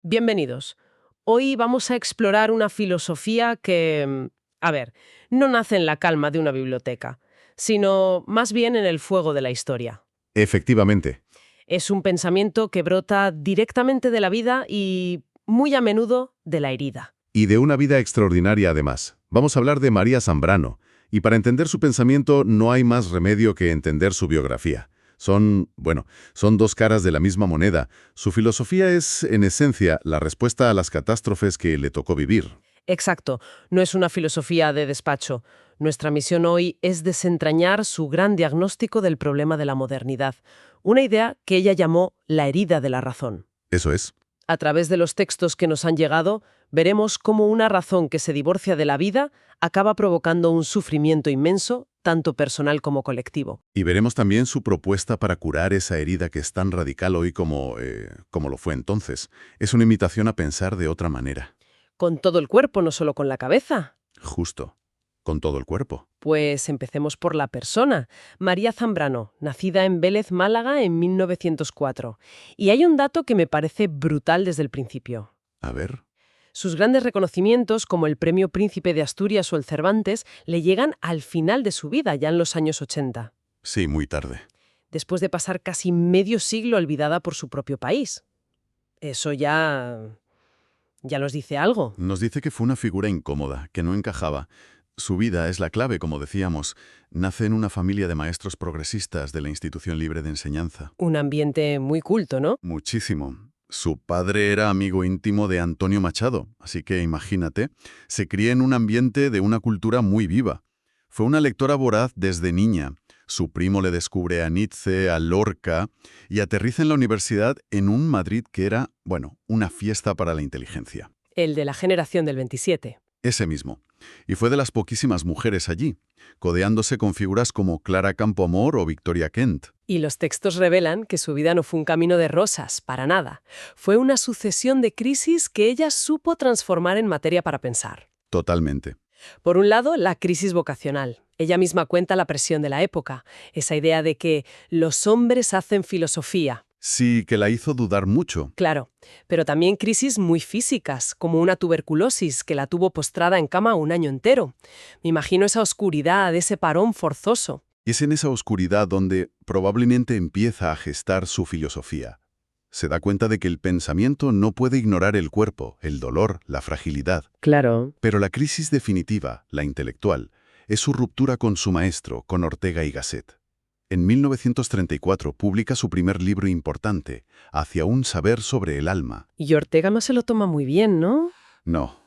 Bienvenidos. Hoy vamos a explorar una filosofía que, a ver, no nace en la calma de una biblioteca, sino más bien en el fuego de la historia. Efectivamente. Es un pensamiento que brota directamente de la vida y, muy a menudo, de la herida. Y de una vida extraordinaria además. Vamos a hablar de María Zambrano. Y para entender su pensamiento no hay más remedio que entender su biografía. Son dos caras de la misma moneda. Su filosofía es, en esencia, la respuesta a las catástrofes que le tocó vivir. Exacto, no es una filosofía de despacho. Nuestra misión hoy es desentrañar su gran diagnóstico del problema de la modernidad, una idea que ella llamó la herida de la razón. Eso es. A través de los textos que nos han llegado, veremos cómo una razón que se divorcia de la vida acaba provocando un sufrimiento inmenso, tanto personal como colectivo. Y veremos también su propuesta para curar esa herida que es tan radical hoy como lo fue entonces. Es una invitación a pensar de otra manera. Con todo el cuerpo, no solo con la cabeza. Justo. Con todo el cuerpo. Pues empecemos por la persona. María Zambrano, nacida en Vélez, Málaga, en 1904. Y hay un dato que me parece brutal desde el principio. A ver. Sus grandes reconocimientos, como el Premio Príncipe de Asturias o el Cervantes, le llegan al final de su vida, ya en los años 80, Sí, muy tarde. después de pasar casi medio siglo olvidada por su propio país. Eso ya nos dice algo. Nos dice que fue una figura incómoda, que no encajaba. Su vida es la clave, como decíamos. Nace en una familia de maestros progresistas de la Institución Libre de Enseñanza. Un ambiente muy culto, ¿no? Muchísimo. Su padre era amigo íntimo de Antonio Machado, así que imagínate, se cría en un ambiente de una cultura muy viva. Fue una lectora voraz desde niña. Su primo le descubre a Nietzsche, a Lorca, y aterriza en la universidad en un Madrid que era, una fiesta para la inteligencia. El de la generación del 27. Ese mismo. Y fue de las poquísimas mujeres allí, codeándose con figuras como Clara Campoamor o Victoria Kent. Y los textos revelan que su vida no fue un camino de rosas, para nada. Fue una sucesión de crisis que ella supo transformar en materia para pensar. Totalmente. Por un lado, la crisis vocacional. Ella misma cuenta la presión de la época, esa idea de que los hombres hacen filosofía. Sí, que la hizo dudar mucho. Claro, pero también crisis muy físicas, como una tuberculosis que la tuvo postrada en cama un año entero. Me imagino esa oscuridad, ese parón forzoso. Y es en esa oscuridad donde probablemente empieza a gestar su filosofía. Se da cuenta de que el pensamiento no puede ignorar el cuerpo, el dolor, la fragilidad. Claro. Pero la crisis definitiva, la intelectual, es su ruptura con su maestro, con Ortega y Gasset. En 1934 publica su primer libro importante, Hacia un saber sobre el alma. Y Ortega no se lo toma muy bien, ¿no? No.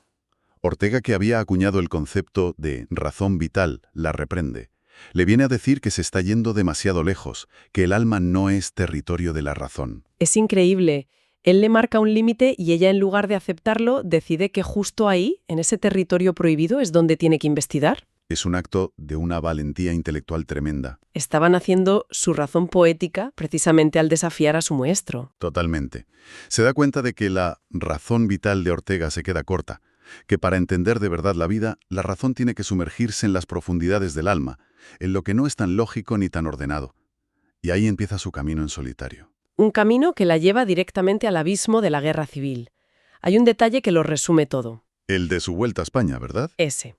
Ortega, que había acuñado el concepto de razón vital, la reprende. Le viene a decir que se está yendo demasiado lejos, que el alma no es territorio de la razón. Es increíble. Él le marca un límite y ella, en lugar de aceptarlo, decide que justo ahí, en ese territorio prohibido, es donde tiene que investigar. Es un acto de una valentía intelectual tremenda. Estaban haciendo su razón poética precisamente al desafiar a su maestro. Totalmente. Se da cuenta de que la razón vital de Ortega se queda corta, que para entender de verdad la vida, la razón tiene que sumergirse en las profundidades del alma, en lo que no es tan lógico ni tan ordenado. Y ahí empieza su camino en solitario. Un camino que la lleva directamente al abismo de la guerra civil. Hay un detalle que lo resume todo. El de su vuelta a España, ¿verdad? Ese.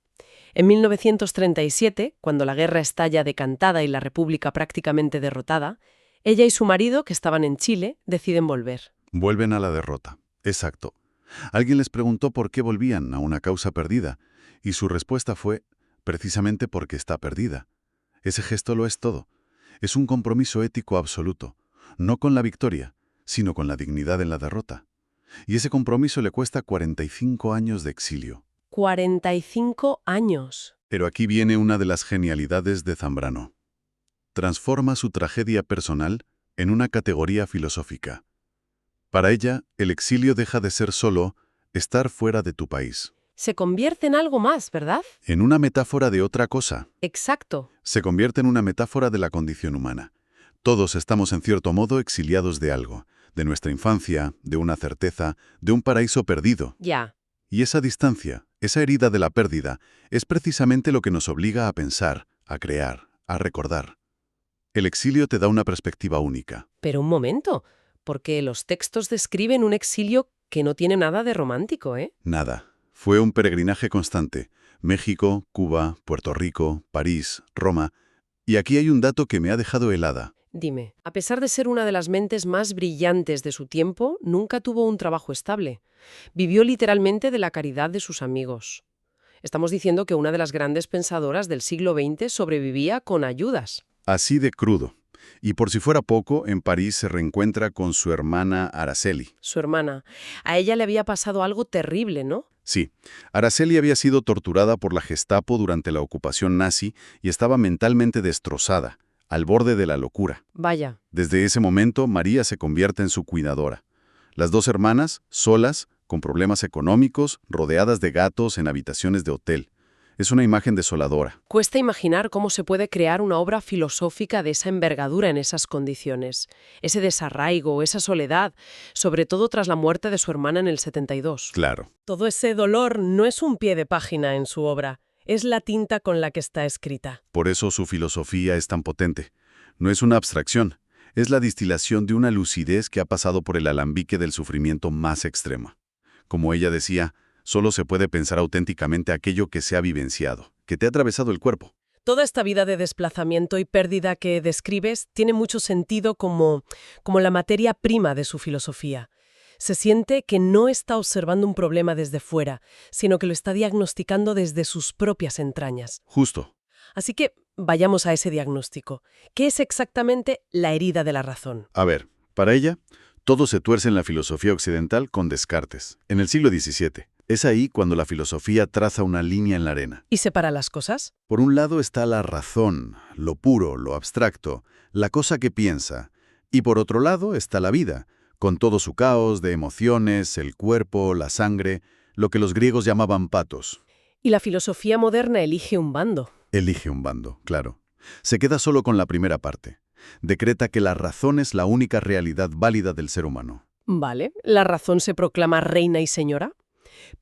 En 1937, cuando la guerra está ya decantada y la República prácticamente derrotada, ella y su marido, que estaban en Chile, deciden volver. Vuelven a la derrota. Exacto. Alguien les preguntó por qué volvían a una causa perdida, y su respuesta fue, precisamente porque está perdida. Ese gesto lo es todo. Es un compromiso ético absoluto, no con la victoria, sino con la dignidad en la derrota. Y ese compromiso le cuesta 45 años de exilio. 45 años. Pero aquí viene una de las genialidades de Zambrano. Transforma su tragedia personal en una categoría filosófica. Para ella, el exilio deja de ser solo estar fuera de tu país. Se convierte en algo más, ¿verdad? En una metáfora de otra cosa. Exacto. Se convierte en una metáfora de la condición humana. Todos estamos en cierto modo exiliados de algo, de nuestra infancia, de una certeza, de un paraíso perdido. Ya. Y esa distancia, esa herida de la pérdida, es precisamente lo que nos obliga a pensar, a crear, a recordar. El exilio te da una perspectiva única. Pero un momento, porque los textos describen un exilio que no tiene nada de romántico, ¿eh? Nada. Fue un peregrinaje constante. México, Cuba, Puerto Rico, París, Roma. Y aquí hay un dato que me ha dejado helada. Dime, a pesar de ser una de las mentes más brillantes de su tiempo, nunca tuvo un trabajo estable. Vivió literalmente de la caridad de sus amigos. Estamos diciendo que una de las grandes pensadoras del siglo XX sobrevivía con ayudas. Así de crudo. Y por si fuera poco, en París se reencuentra con su hermana Araceli. Su hermana. A ella le había pasado algo terrible, ¿no? Sí, Araceli había sido torturada por la Gestapo durante la ocupación nazi y estaba mentalmente destrozada, al borde de la locura. Vaya. Desde ese momento, María se convierte en su cuidadora. Las dos hermanas, solas, con problemas económicos, rodeadas de gatos en habitaciones de hotel. Es una imagen desoladora. Cuesta imaginar cómo se puede crear una obra filosófica de esa envergadura en esas condiciones. Ese desarraigo, esa soledad, sobre todo tras la muerte de su hermana en el 72. Claro. Todo ese dolor no es un pie de página en su obra, es la tinta con la que está escrita. Por eso su filosofía es tan potente. No es una abstracción, es la distilación de una lucidez que ha pasado por el alambique del sufrimiento más extremo. Como ella decía, solo se puede pensar auténticamente aquello que se ha vivenciado, que te ha atravesado el cuerpo. Toda esta vida de desplazamiento y pérdida que describes tiene mucho sentido como la materia prima de su filosofía. Se siente que no está observando un problema desde fuera, sino que lo está diagnosticando desde sus propias entrañas. Justo. Así que vayamos a ese diagnóstico. ¿Qué es exactamente la herida de la razón? A ver, para ella, todo se tuerce en la filosofía occidental con Descartes, en el siglo XVII. Es ahí cuando la filosofía traza una línea en la arena. ¿Y separa las cosas? Por un lado está la razón, lo puro, lo abstracto, la cosa que piensa. Y por otro lado está la vida, con todo su caos de emociones, el cuerpo, la sangre, lo que los griegos llamaban patos. Y la filosofía moderna elige un bando. Elige un bando, claro. Se queda solo con la primera parte. Decreta que la razón es la única realidad válida del ser humano. Vale, la razón se proclama reina y señora.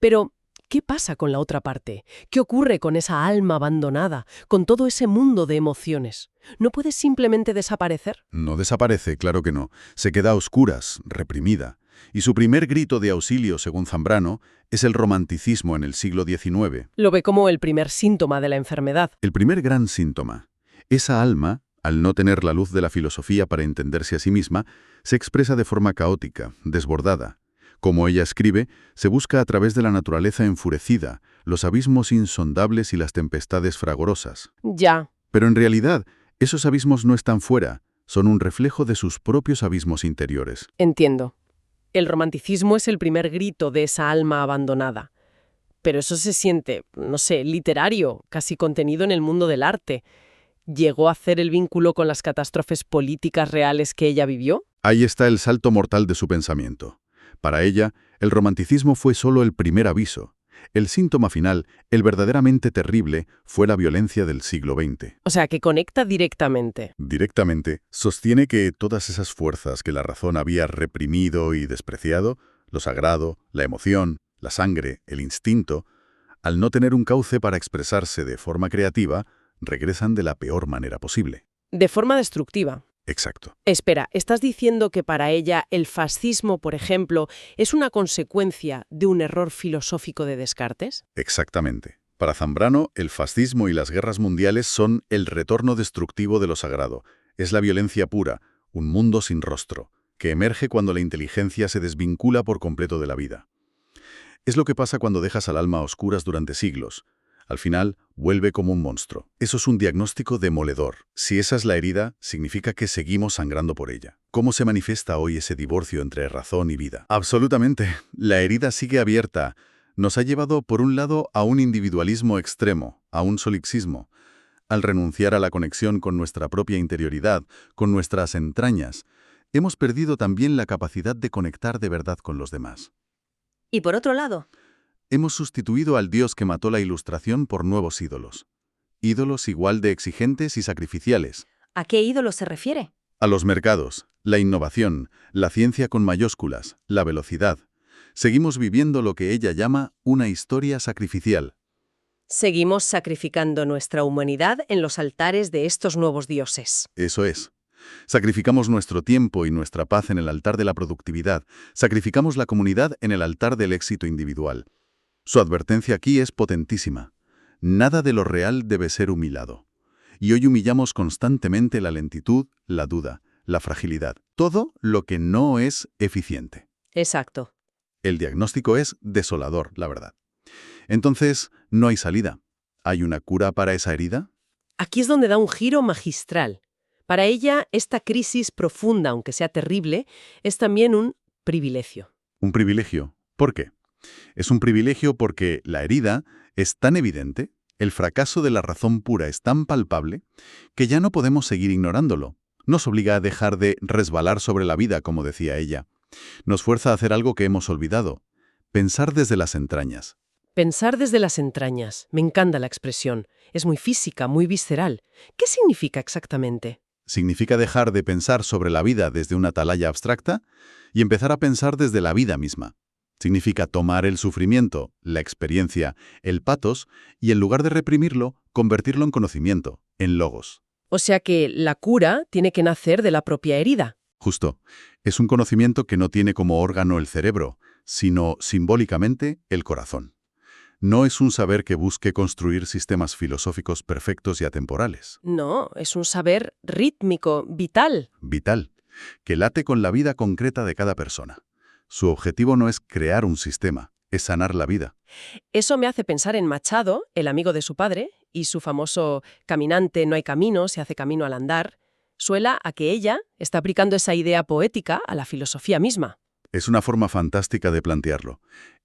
Pero, ¿qué pasa con la otra parte? ¿Qué ocurre con esa alma abandonada, con todo ese mundo de emociones? ¿No puede simplemente desaparecer? No desaparece, claro que no. Se queda a oscuras, reprimida. Y su primer grito de auxilio, según Zambrano, es el romanticismo en el siglo XIX. Lo ve como el primer síntoma de la enfermedad. El primer gran síntoma. Esa alma, al no tener la luz de la filosofía para entenderse a sí misma, se expresa de forma caótica, desbordada. Como ella escribe, se busca a través de la naturaleza enfurecida, los abismos insondables y las tempestades fragorosas. Ya. Pero en realidad, esos abismos no están fuera, son un reflejo de sus propios abismos interiores. Entiendo. El romanticismo es el primer grito de esa alma abandonada. Pero eso se siente, no sé, literario, casi contenido en el mundo del arte. ¿Llegó a hacer el vínculo con las catástrofes políticas reales que ella vivió? Ahí está el salto mortal de su pensamiento. Para ella, el romanticismo fue solo el primer aviso. El síntoma final, el verdaderamente terrible, fue la violencia del siglo XX. O sea, que conecta directamente. Directamente, sostiene que todas esas fuerzas que la razón había reprimido y despreciado, lo sagrado, la emoción, la sangre, el instinto, al no tener un cauce para expresarse de forma creativa, regresan de la peor manera posible. De forma destructiva. Exacto. Espera, ¿estás diciendo que para ella el fascismo, por ejemplo, es una consecuencia de un error filosófico de Descartes? Exactamente. Para Zambrano, el fascismo y las guerras mundiales son el retorno destructivo de lo sagrado. Es la violencia pura, un mundo sin rostro, que emerge cuando la inteligencia se desvincula por completo de la vida. Es lo que pasa cuando dejas al alma a oscuras durante siglos. Al final, vuelve como un monstruo. Eso es un diagnóstico demoledor. Si esa es la herida, significa que seguimos sangrando por ella. ¿Cómo se manifiesta hoy ese divorcio entre razón y vida? Absolutamente. La herida sigue abierta. Nos ha llevado, por un lado, a un individualismo extremo, a un solipsismo. Al renunciar a la conexión con nuestra propia interioridad, con nuestras entrañas, hemos perdido también la capacidad de conectar de verdad con los demás. Y por otro lado, Hemos sustituido al Dios que mató la Ilustración por nuevos ídolos. Ídolos igual de exigentes y sacrificiales. ¿a qué ídolo se refiere? A los mercados, la innovación, la ciencia con mayúsculas, la velocidad. Seguimos viviendo lo que ella llama una historia sacrificial. Seguimos sacrificando nuestra humanidad en los altares de estos nuevos dioses. Eso es. Sacrificamos nuestro tiempo y nuestra paz en el altar de la productividad. Sacrificamos la comunidad en el altar del éxito individual. Su advertencia aquí es potentísima. Nada de lo real debe ser humillado. Y hoy humillamos constantemente la lentitud, la duda, la fragilidad. Todo lo que no es eficiente. Exacto. El diagnóstico es desolador, la verdad. Entonces, no hay salida. ¿Hay una cura para esa herida? Aquí es donde da un giro magistral. Para ella, esta crisis profunda, aunque sea terrible, es también un privilegio. Un privilegio. ¿Por qué? Es un privilegio porque la herida es tan evidente, el fracaso de la razón pura es tan palpable, que ya no podemos seguir ignorándolo. Nos obliga a dejar de resbalar sobre la vida, como decía ella. Nos fuerza a hacer algo que hemos olvidado. Pensar desde las entrañas. Pensar desde las entrañas. Me encanta la expresión. Es muy física, muy visceral. ¿Qué significa exactamente? Significa dejar de pensar sobre la vida desde una atalaya abstracta y empezar a pensar desde la vida misma. Significa tomar el sufrimiento, la experiencia, el patos y en lugar de reprimirlo, convertirlo en conocimiento, en logos. O sea que la cura tiene que nacer de la propia herida. Justo. Es un conocimiento que no tiene como órgano el cerebro, sino simbólicamente el corazón. No es un saber que busque construir sistemas filosóficos perfectos y atemporales. No, es un saber rítmico, vital. Vital, que late con la vida concreta de cada persona. Su objetivo no es crear un sistema, es sanar la vida. Eso me hace pensar en Machado, el amigo de su padre, y su famoso caminante no hay camino, se hace camino al andar. Suela a que ella está aplicando esa idea poética a la filosofía misma. Es una forma fantástica de plantearlo.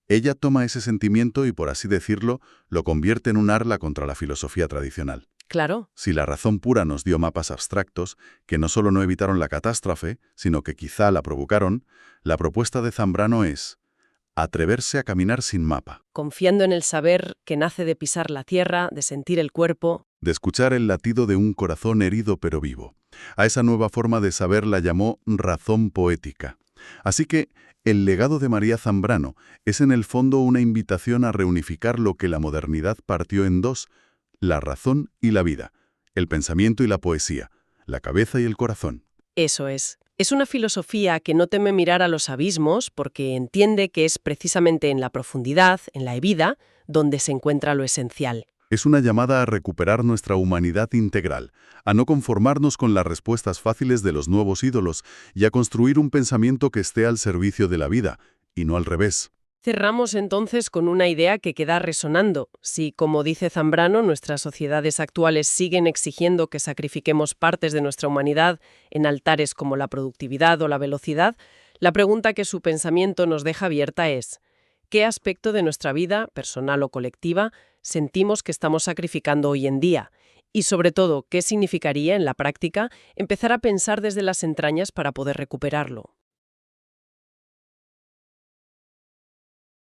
Ella toma ese sentimiento y, por así decirlo, lo convierte en un arma contra la filosofía tradicional. Claro. Si la razón pura nos dio mapas abstractos, que no solo no evitaron la catástrofe, sino que quizá la provocaron, la propuesta de Zambrano es atreverse a caminar sin mapa, Confiando en el saber que nace de pisar la tierra, de sentir el cuerpo. de escuchar el latido de un corazón herido pero vivo. A esa nueva forma de saber la llamó razón poética. Así que el legado de María Zambrano es en el fondo una invitación a reunificar lo que la modernidad partió en dos: la razón y la vida, el pensamiento y la poesía, la cabeza y el corazón. Eso es. Es una filosofía que no teme mirar a los abismos porque entiende que es precisamente en la profundidad, en la vida, donde se encuentra lo esencial. Es una llamada a recuperar nuestra humanidad integral, a no conformarnos con las respuestas fáciles de los nuevos ídolos y a construir un pensamiento que esté al servicio de la vida, y no al revés. Cerramos entonces con una idea que queda resonando. Si, como dice Zambrano, nuestras sociedades actuales siguen exigiendo que sacrifiquemos partes de nuestra humanidad en altares como la productividad o la velocidad, la pregunta que su pensamiento nos deja abierta es: ¿qué aspecto de nuestra vida, personal o colectiva, sentimos que estamos sacrificando hoy en día? Y sobre todo, ¿qué significaría en la práctica empezar a pensar desde las entrañas para poder recuperarlo?